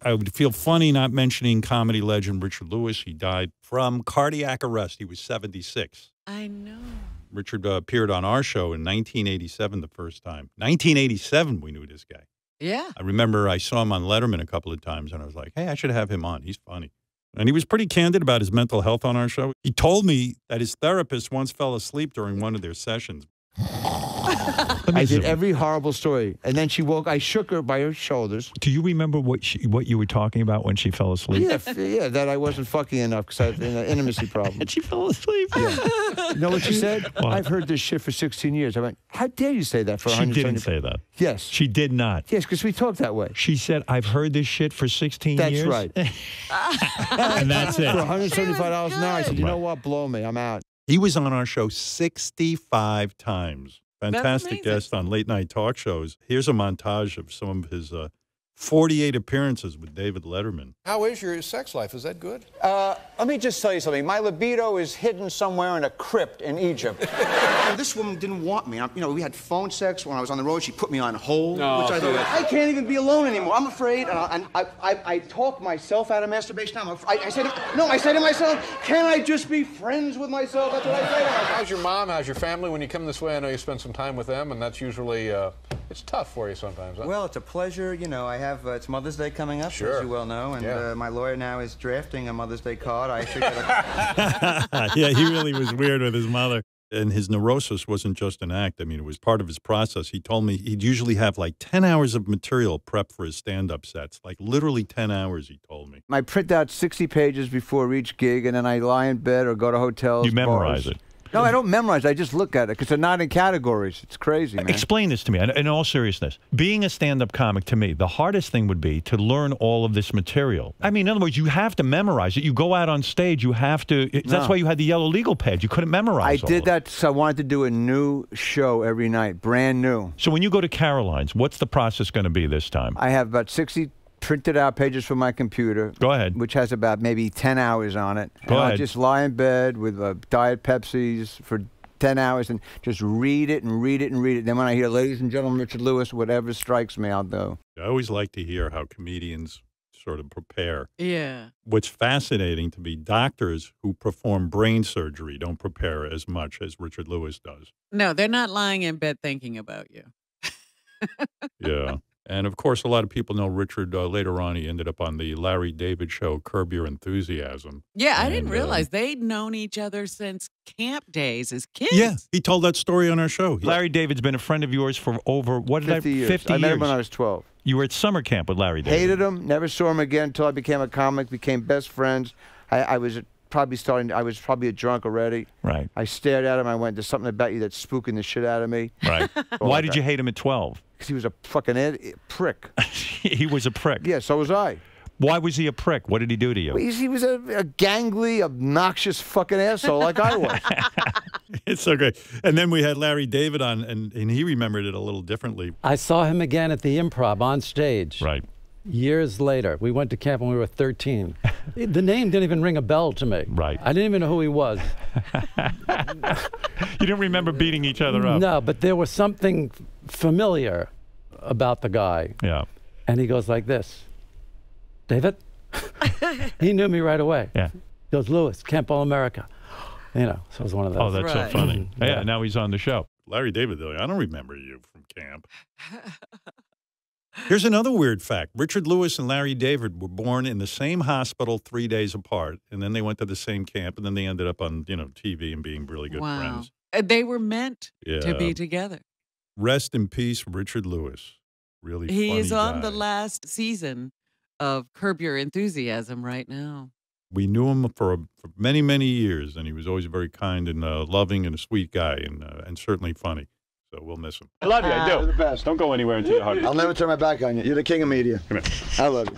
I would feel funny not mentioning comedy legend Richard Lewis. He died from cardiac arrest. He was 76. I know. Richard appeared on our show in 1987 the first time. 1987, we knew this guy. Yeah. I remember I saw him on Letterman a couple of times, and I was like, hey, I should have him on. He's funny. And he was pretty candid about his mental health on our show. He told me that his therapist once fell asleep during one of their sessions. I did every horrible story. And then she woke, I shook her by her shoulders. Do you remember what you were talking about when she fell asleep? Yeah, that I wasn't fucking enough because I had an intimacy problem. And she fell asleep? Yeah. You know what she said? What? I've heard this shit for 16 years. I went, how dare you say that for She 170? didn't say that. Yes. She did not. Yes, because we talk that way. She said, I've heard this shit for 16 years. That's right. And that's it. For $175 an hour, I said, you know what? Blow me. I'm out. He was on our show 65 times. Fantastic guest on late night talk shows. Here's a montage of some of his 48 appearances with David Letterman. How is your sex life? Is that good? Let me just tell you something. My libido is hidden somewhere in a crypt in Egypt. This woman didn't want me. You know, we had phone sex when I was on the road. She put me on hold, No, which I see, thought, I can't even be alone anymore. I'm afraid, and I talk myself out of masturbation. I say to myself, can I just be friends with myself? That's what I say. How's your mom? How's your family when you come this way? I know you spend some time with them, and that's usually, it's tough for you sometimes. Huh? Well, it's a pleasure. You know, I have, it's Mother's Day coming up, Sure. as you well know, and Yeah. my lawyer now is drafting a Mother's Day card. I actually got a... Yeah, he really was weird with his mother. And his neurosis wasn't just an act. I mean, it was part of his process. He told me he'd usually have like 10 hours of material prep for his stand-up sets. Like literally 10 hours, he told me. I print out 60 pages before each gig, and then I lie in bed or go to hotels. You memorize bars. it. No, I don't memorize. I just look at it because they're not in categories. It's crazy, man. Explain this to me, in all seriousness. Being a stand-up comic, to me, the hardest thing would be to learn all of this material. I mean, in other words, you have to memorize it. You go out on stage, you have to... That's why you had the yellow legal pad. You couldn't memorize I did that because I wanted to do a new show every night, brand new. So when you go to Caroline's, what's the process going to be this time? I have about 60 printed out pages from my computer. Go ahead. Which has about maybe 10 hours on it. Go ahead. I'll just lie in bed with Diet Pepsis for 10 hours and just read it and read it and read it. Then when I hear, ladies and gentlemen, Richard Lewis, whatever strikes me, I'll do. I always like to hear how comedians sort of prepare. Yeah. What's fascinating to me, doctors who perform brain surgery don't prepare as much as Richard Lewis does. No, they're not lying in bed thinking about you. Yeah. And, of course, a lot of people know Richard. Later on, he ended up on the Larry David show, Curb Your Enthusiasm. Yeah, I didn't realize they'd known each other since camp days as kids. Yeah, he told that story on our show. Larry David's been a friend of yours for over, what did 50 years. 50 I met years. him when I was 12. You were at summer camp with Larry David. Hated him, never saw him again until I became a comic, became best friends. I was probably a drunk already. Right. I stared at him. I went, there's something about you that's spooking the shit out of me. Right. Why did you hate him at 12? Because he was a fucking prick. He was a prick. Yeah, so was I. Why was he a prick? What did he do to you? He was a gangly, obnoxious fucking asshole like I was. It's so great. And then we had Larry David on, and he remembered it a little differently. I saw him again at the Improv on stage. Right. Years later. We went to camp when we were 13. The name didn't even ring a bell to me. Right. I didn't even know who he was. You didn't remember beating each other up? No, but there was something familiar about the guy. Yeah. And he goes like this. David? He knew me right away. Yeah. He goes, Lewis, Camp All-America. You know, so it was one of those. Oh, that's so funny. Yeah, now he's on the show. Larry David, though, I don't remember you from camp. Here's another weird fact. Richard Lewis and Larry David were born in the same hospital 3 days apart, and then they went to the same camp, and then they ended up on, TV and being really good friends. They were meant to be together. Rest in peace, Richard Lewis. Really funny guy. He's on the last season of Curb Your Enthusiasm right now. We knew him for many, many years, and he was always very kind and loving and a sweet guy and certainly funny. So we'll miss him. I love you, I do. You're the best. Don't go anywhere until you're hard. I'll never turn my back on you. You're the king of media. Come here. I love you.